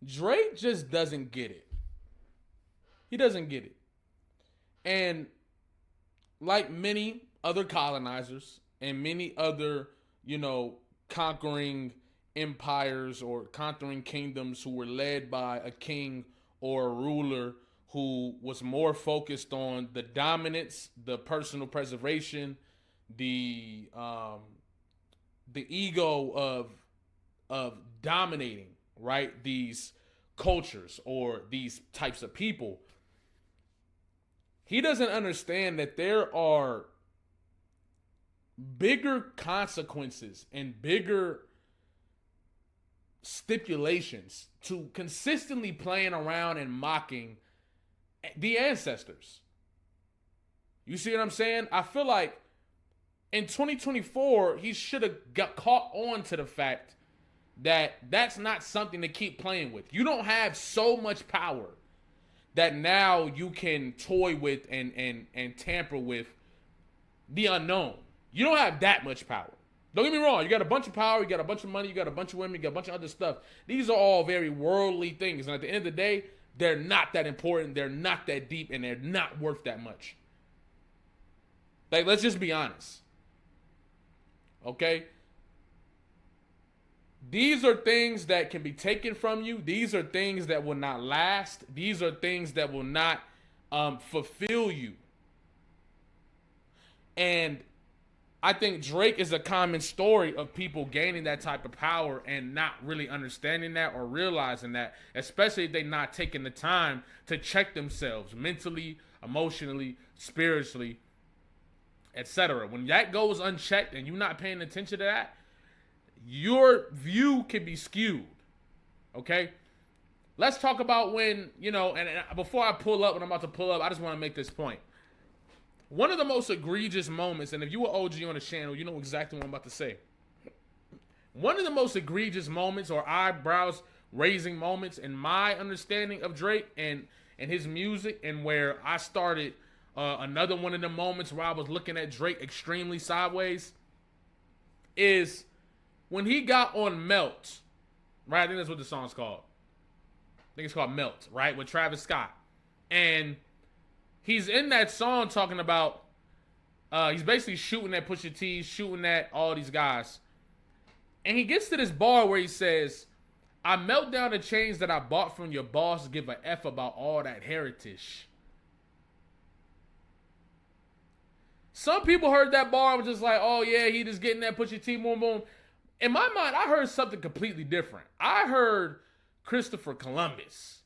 Drake just doesn't get it. He doesn't get it. And like many other colonizers and many other, conquering empires or conquering kingdoms who were led by a king or a ruler who was more focused on the dominance, the personal preservation, the ego of dominating, right? These cultures or these types of people. He doesn't understand that there are bigger consequences and bigger stipulations to consistently playing around and mocking the ancestors. You see what I'm saying? I feel like in 2024, he should have got caught on to the fact that that's not something to keep playing with. You don't have so much power that now you can toy with and tamper with the unknown. You don't have that much power. Don't get me wrong. You got a bunch of power. You got a bunch of money. You got a bunch of women. You got a bunch of other stuff. These are all very worldly things. And at the end of the day, they're not that important. They're not that deep. And they're not worth that much. Like, let's just be honest. Okay? These are things that can be taken from you. These are things that will not last. These are things that will not fulfill you. And I think Drake is a common story of people gaining that type of power and not really understanding that or realizing that, especially if they're not taking the time to check themselves mentally, emotionally, spiritually, etc. When that goes unchecked and you're not paying attention to that, your view can be skewed. Okay? Let's talk about when, and before I pull up, when I'm about to pull up, I just want to make this point. One of the most egregious moments, and if you were OG on the channel, you know exactly what I'm about to say. One of the most egregious moments or eyebrows raising moments in my understanding of Drake and his music, and where I started another one of the moments where I was looking at Drake extremely sideways, is when he got on Melt, right? I think that's what the song's called. I think it's called Melt, right? With Travis Scott. And he's in that song talking about, he's basically shooting at Pusha T, shooting at all these guys. And he gets to this bar where he says, I melt down the chains that I bought from your boss to give a F about all that heritage. Some people heard that bar and was just like, oh yeah, he just getting that Pusha T, boom, boom. In my mind, I heard something completely different. I heard Christopher Columbus.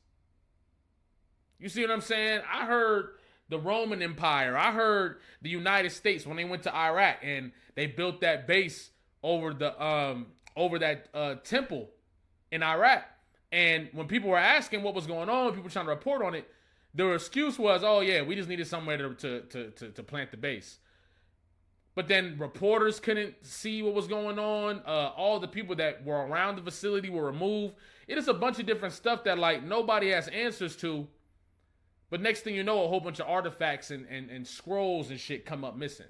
You see what I'm saying? I heard the Roman Empire. I heard the United States when they went to Iraq and they built that base over that temple in Iraq. And when people were asking what was going on, people were trying to report on it, their excuse was, oh yeah, we just needed somewhere to plant the base. But then reporters couldn't see what was going on. All the people that were around the facility were removed. It is a bunch of different stuff that like nobody has answers to. But next thing you know, a whole bunch of artifacts and scrolls and shit come up missing.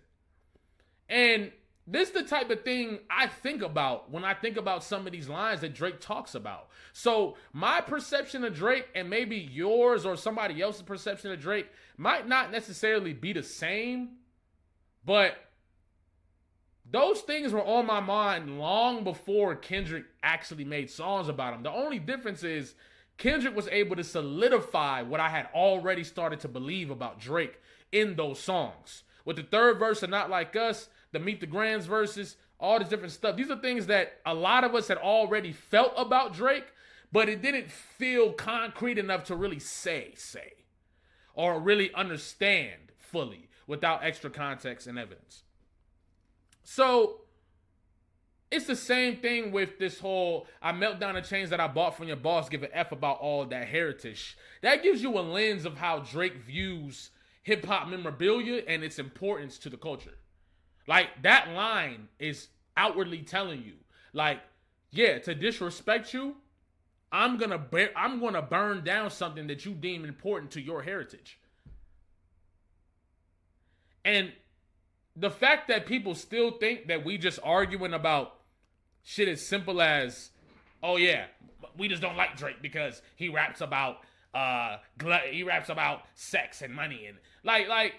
And this is the type of thing I think about when I think about some of these lines that Drake talks about. So my perception of Drake and maybe yours or somebody else's perception of Drake might not necessarily be the same, but those things were on my mind long before Kendrick actually made songs about them. The only difference is Kendrick was able to solidify what I had already started to believe about Drake in those songs. With the third verse of Not Like Us, the Meet the Grands verses, all this different stuff. These are things that a lot of us had already felt about Drake, but it didn't feel concrete enough to really say, or really understand fully without extra context and evidence. So it's the same thing with this whole, I melt down the chains that I bought from your boss, give an F about all that heritage. That gives you a lens of how Drake views hip-hop memorabilia and its importance to the culture. Like, that line is outwardly telling you, like, yeah, to disrespect you, I'm gonna burn down something that you deem important to your heritage. And the fact that people still think that we just arguing about shit as simple as oh yeah, we just don't like Drake because he raps about sex and money and like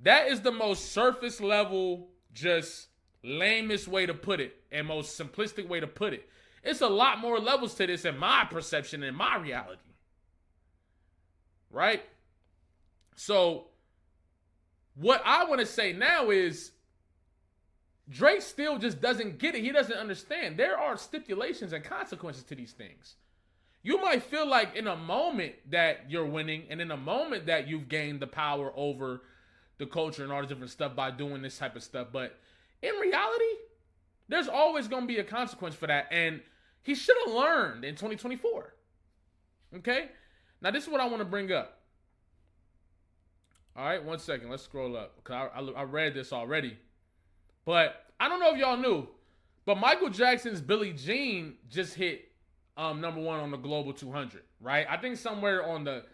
that is the most surface level, just lamest way to put it and most simplistic way to put it. It's a lot more levels to this in my perception and my reality. Right? So what I want to say now is Drake still just doesn't get it. He doesn't understand. There are stipulations and consequences to these things. You might feel like in a moment that you're winning and in a moment that you've gained the power over the culture and all this different stuff by doing this type of stuff. But in reality, there's always going to be a consequence for that. And he should have learned in 2024. Okay? Now, this is what I want to bring up. All right, 1 second. Let's scroll up. Because I read this already. But I don't know if y'all knew, but Michael Jackson's Billie Jean just hit number 1 on the Global 200, right? I think somewhere on the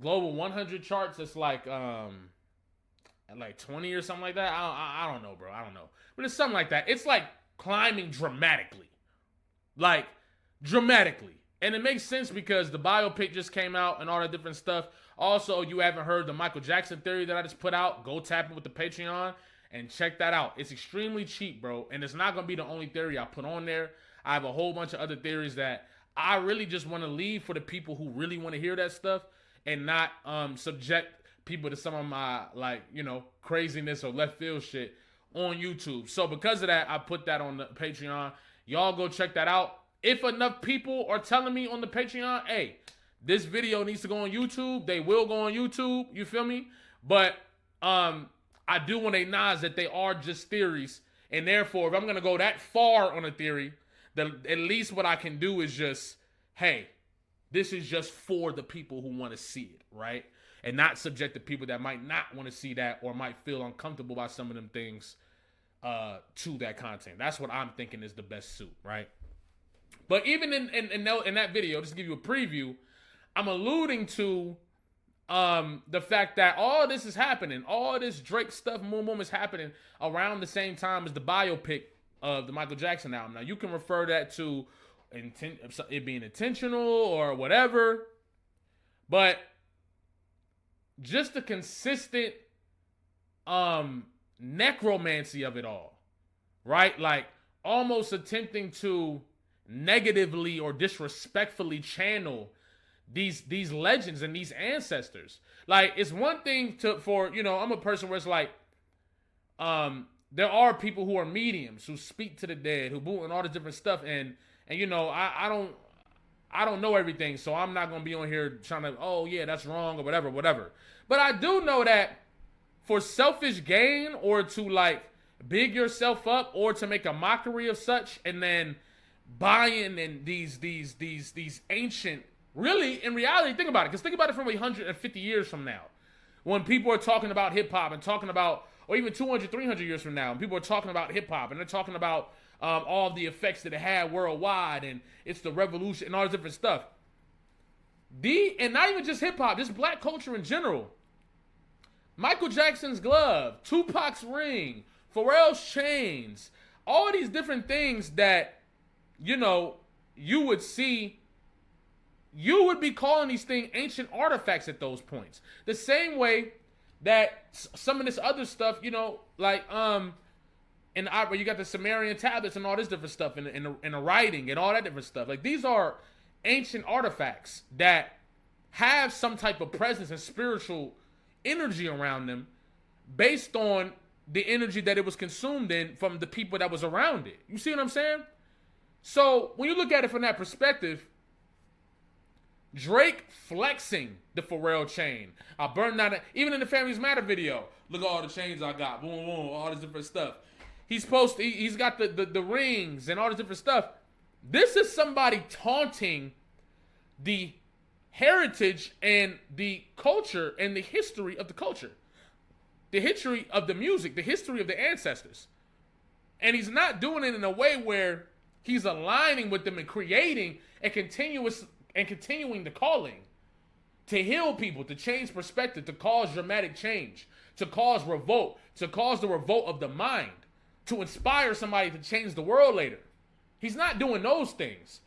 Global 100 charts, it's like 20 or something like that. I don't know, bro. I don't know. But it's something like that. It's like climbing dramatically. Like, dramatically. And it makes sense because the biopic just came out and all that different stuff. Also, you haven't heard the Michael Jackson theory that I just put out. Go tap it with the Patreon and check that out. It's extremely cheap, bro. And it's not going to be the only theory I put on there. I have a whole bunch of other theories that I really just want to leave for the people who really want to hear that stuff and not subject people to some of my, like, you know, craziness or left field shit on YouTube. So because of that, I put that on the Patreon. Y'all go check that out. If enough people are telling me on the Patreon, hey, this video needs to go on YouTube, they will go on YouTube. You feel me? But I do want to acknowledge that they are just theories. And therefore, if I'm going to go that far on a theory, then at least what I can do is just, hey, this is just for the people who want to see it, right? And not subject to people that might not want to see that or might feel uncomfortable by some of them things to that content. That's what I'm thinking is the best suit, right? But even in that video, just to give you a preview, I'm alluding to the fact that all this is happening, all this Drake stuff, Moon is happening around the same time as the biopic of the Michael Jackson album. Now, you can refer that to it being intentional or whatever, but just the consistent necromancy of it all, right? Like almost attempting to negatively or disrespectfully channel these legends and these ancestors. Like, it's one thing for I'm a person where it's like there are people who are mediums who speak to the dead, who and all this different stuff, and I don't know everything, so I'm not gonna be on here trying to, oh yeah, that's wrong or whatever. But I do know that for selfish gain or to like big yourself up or to make a mockery of such and then buying in these ancient, really, in reality, think about it, because think about it from 150 years from now, when people are talking about hip-hop and talking about, or even 200, 300 years from now, and people are talking about hip-hop and they're talking about all the effects that it had worldwide and it's the revolution and all this different stuff. And not even just hip-hop, just black culture in general. Michael Jackson's glove, Tupac's ring, Pharrell's chains, all these different things that you would see, you would be calling these things ancient artifacts at those points. The same way that some of this other stuff, like in the opera, you got the Sumerian tablets and all this different stuff in the writing and all that different stuff. Like, these are ancient artifacts that have some type of presence and spiritual energy around them based on the energy that it was consumed in from the people that was around it. You see what I'm saying? So when you look at it from that perspective, Drake flexing the Pharrell chain. I burned out, even in the Families Matter video, look at all the chains I got, boom, boom, all this different stuff. He's got the rings and all this different stuff. This is somebody taunting the heritage and the culture and the history of the culture. The history of the music, the history of the ancestors. And he's not doing it in a way where he's aligning with them and creating and continuing the calling to heal people, to change perspective, to cause dramatic change, to cause revolt, to cause the revolt of the mind, to inspire somebody to change the world later. He's not doing those things.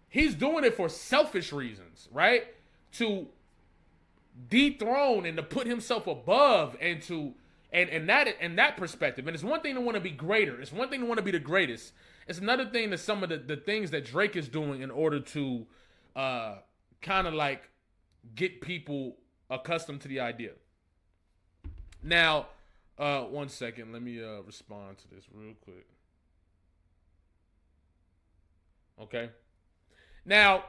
He's doing it for selfish reasons, right? To dethrone and to put himself above and to and that perspective. And it's one thing to want to be greater. It's one thing to want to be the greatest. It's another thing that some of the things that Drake is doing in order to kind of like get people accustomed to the idea. Now, 1 second. Let me respond to this real quick. Okay. Now,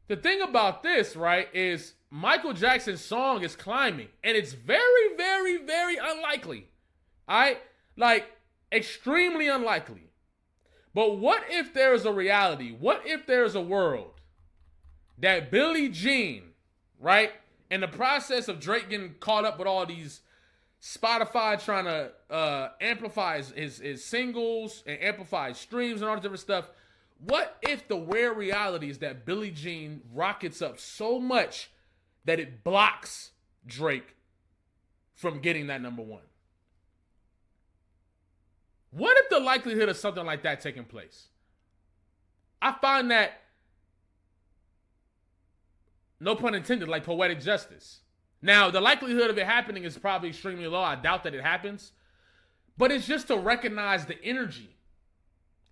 the thing about this, right, is Michael Jackson's song is climbing, and it's very, very, very unlikely. All right? Like, extremely unlikely. But what if there's a reality? What if there's a world that Billie Jean, right, in the process of Drake getting caught up with all these Spotify trying to amplify his singles and amplify his streams and all this different stuff, what if the rare reality is that Billie Jean rockets up so much that it blocks Drake from getting that number one? What if the likelihood of something like that taking place? I find that, no pun intended, like poetic justice. Now, the likelihood of it happening is probably extremely low. I doubt that it happens. But it's just to recognize the energy.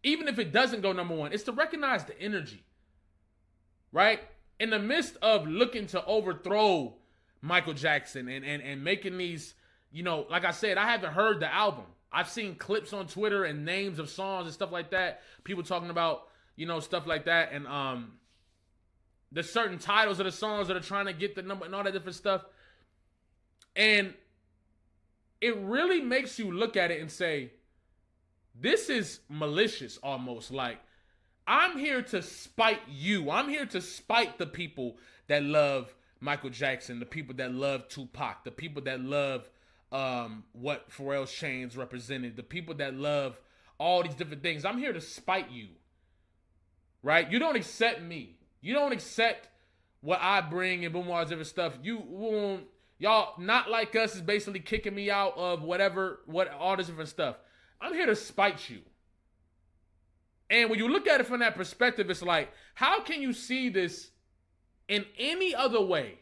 Even if it doesn't go number one, it's to recognize the energy. Right? In the midst of looking to overthrow Michael Jackson and making these, you know, like I said, I haven't heard the album. I've seen clips on Twitter and names of songs and stuff like that. People talking about, you know, stuff like that. And the certain titles of the songs that are trying to get the number and all that different stuff. And it really makes you look at it and say, this is malicious almost. Like, I'm here to spite you. I'm here to spite the people that love Michael Jackson, the people that love Tupac, the people that love what Pharrell's chains represented, the people that love all these different things. I'm here to spite you. Right? You don't accept me. You don't accept what I bring and boom, all this different stuff. You won't. Y'all not like us is basically kicking me out of whatever, all this different stuff. I'm here to spite you. And when you look at it from that perspective, it's like, how can you see this in any other way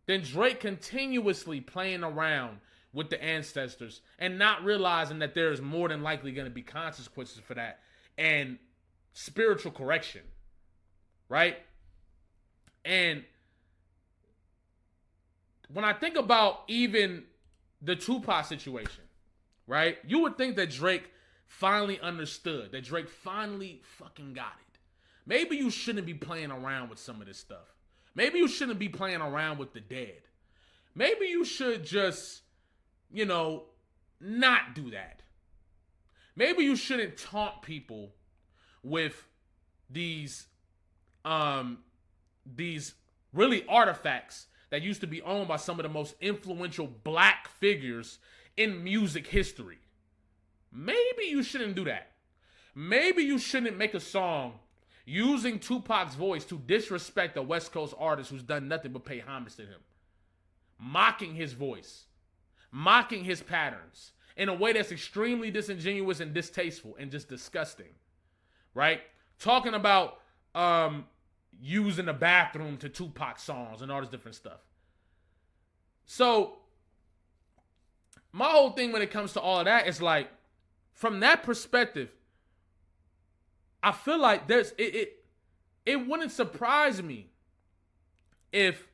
than Drake continuously playing around with the ancestors and not realizing that there's more than likely going to be consequences for that and spiritual correction, right? And when I think about even the Tupac situation, right? You would think that Drake finally understood, that Drake finally fucking got it. Maybe you shouldn't be playing around with some of this stuff. Maybe you shouldn't be playing around with the dead. Maybe you should just, you know, not do that. Maybe you shouldn't taunt people with these really artifacts that used to be owned by some of the most influential black figures in music history. Maybe you shouldn't do that. Maybe you shouldn't make a song using Tupac's voice to disrespect a West Coast artist who's done nothing but pay homage to him. Mocking his voice. Mocking his patterns in a way that's extremely disingenuous and distasteful and just disgusting. Right? Talking about using the bathroom to Tupac songs and all this different stuff. So, my whole thing when it comes to all of that is like, from that perspective, I feel like it wouldn't surprise me if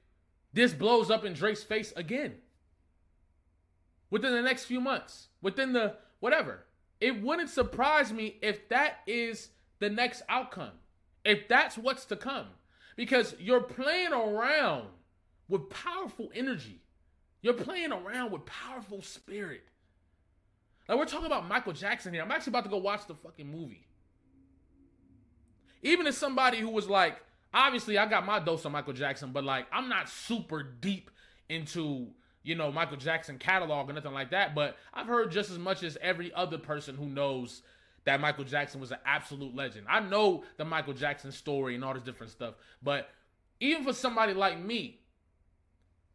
this blows up in Drake's face again. Within the next few months. Within the whatever. It wouldn't surprise me if that is the next outcome. If that's what's to come. Because you're playing around with powerful energy. You're playing around with powerful spirit. Like, we're talking about Michael Jackson here. I'm actually about to go watch the fucking movie. Even as somebody who was like, obviously I got my dose of Michael Jackson, but like, I'm not super deep into, you know, Michael Jackson catalog or nothing like that. But I've heard just as much as every other person who knows that Michael Jackson was an absolute legend. I know the Michael Jackson story and all this different stuff. But even for somebody like me,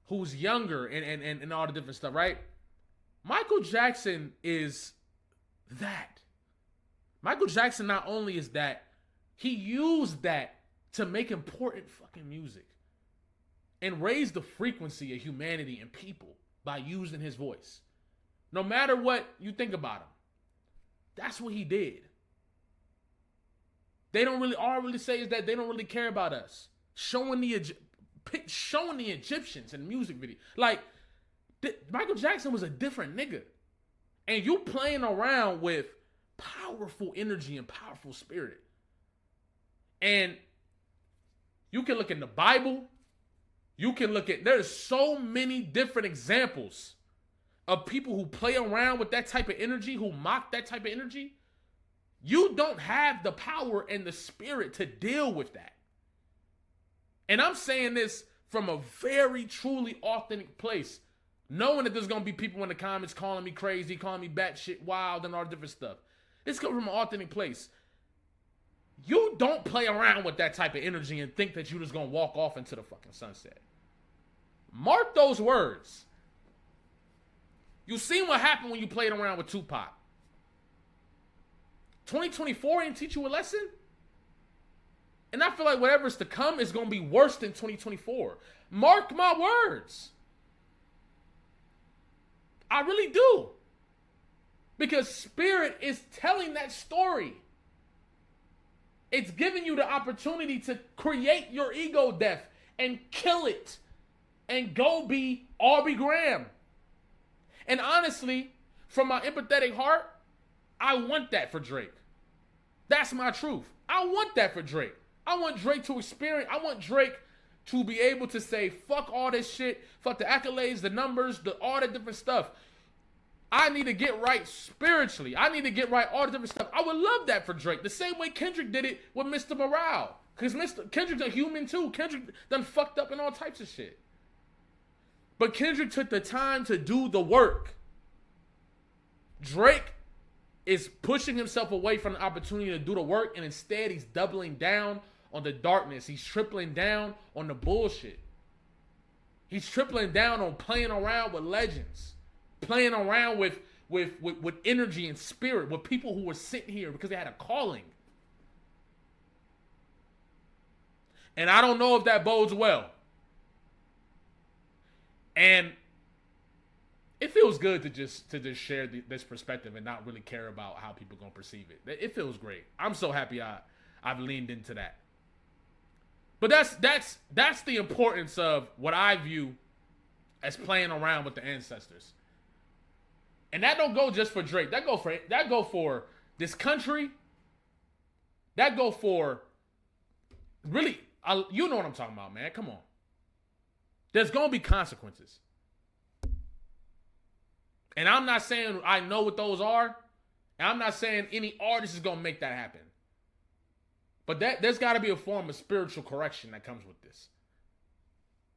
who's younger and all the different stuff, right? Michael Jackson is that. Michael Jackson not only is that, He used that to make important fucking music and raise the frequency of humanity and people by using his voice. No matter what you think about him, that's what he did. They don't really, all I really say is that they don't really care about us. Showing the Egyptians in the music video. Like, Michael Jackson was a different nigga. And you playing around with powerful energy and powerful spirit. And you can look in the Bible. You can look at, there's so many different examples of people who play around with that type of energy, who mock that type of energy. You don't have the power and the spirit to deal with that. And I'm saying this from a very truly authentic place, knowing that there's going to be people in the comments calling me crazy, calling me batshit wild and all different stuff. It's coming from an authentic place. You don't play around with that type of energy and think that you're just going to walk off into the fucking sunset. Mark those words. You seen what happened when you played around with Tupac. 2024 ain't teach you a lesson? And I feel like whatever's to come is going to be worse than 2024. Mark my words. I really do. Because Spirit is telling that story. It's giving you the opportunity to create your ego death and kill it and go be Aubrey Graham. And honestly, from my empathetic heart, I want that for Drake. That's my truth. I want that for Drake. I want Drake to experience, I want Drake to be able to say, fuck all this shit, fuck the accolades, the numbers, all the different stuff. I need to get right spiritually. I need to get right all the different stuff. I would love that for Drake. The same way Kendrick did it with Mr. Morale. Because Kendrick's a human too. Kendrick done fucked up in all types of shit. But Kendrick took the time to do the work. Drake is pushing himself away from the opportunity to do the work, and instead he's doubling down on the darkness. He's tripling down on the bullshit. He's tripling down on playing around with legends. Playing around with energy and spirit, with people who were sitting here because they had a calling. And I don't know if that bodes well. And it feels good to just share this perspective and not really care about how people are going to perceive it. It feels great. I'm so happy I've leaned into that. But that's the importance of what I view as playing around with the ancestors. And that don't go just for Drake. That go for this country. That go for really, you know what I'm talking about, man. Come on. There's going to be consequences. And I'm not saying I know what those are. And I'm not saying any artist is going to make that happen. But there's got to be a form of spiritual correction that comes with this.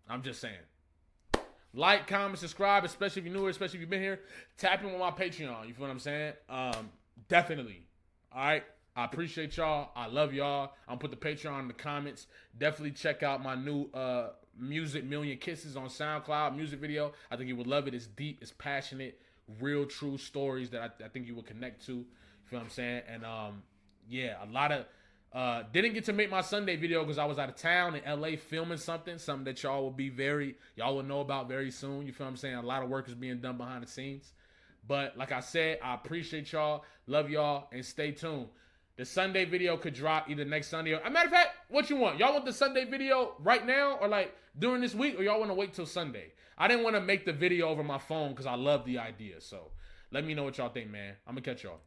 I'm just saying. Like, comment, subscribe, especially if you're new, especially if you've been here. Tap in with my Patreon. You feel what I'm saying? Definitely. All right. I appreciate y'all. I love y'all. I'm going to put the Patreon in the comments. Definitely check out my new Music Million Kisses on SoundCloud music video. I think you would love it. It's deep. It's passionate. Real, true stories that I think you will connect to. You feel what I'm saying? And, yeah, a lot of... didn't get to make my Sunday video because I was out of town in LA filming something that y'all will know about very soon. You feel what I'm saying? A lot of work is being done behind the scenes. But like I said, I appreciate y'all, love y'all, and stay tuned. The Sunday video could drop either next Sunday or, as a matter of fact, what you want? Y'all want the Sunday video right now or like during this week, or y'all want to wait till Sunday? I didn't want to make the video over my phone because I love the idea. So let me know what y'all think, man. I'm going to catch y'all.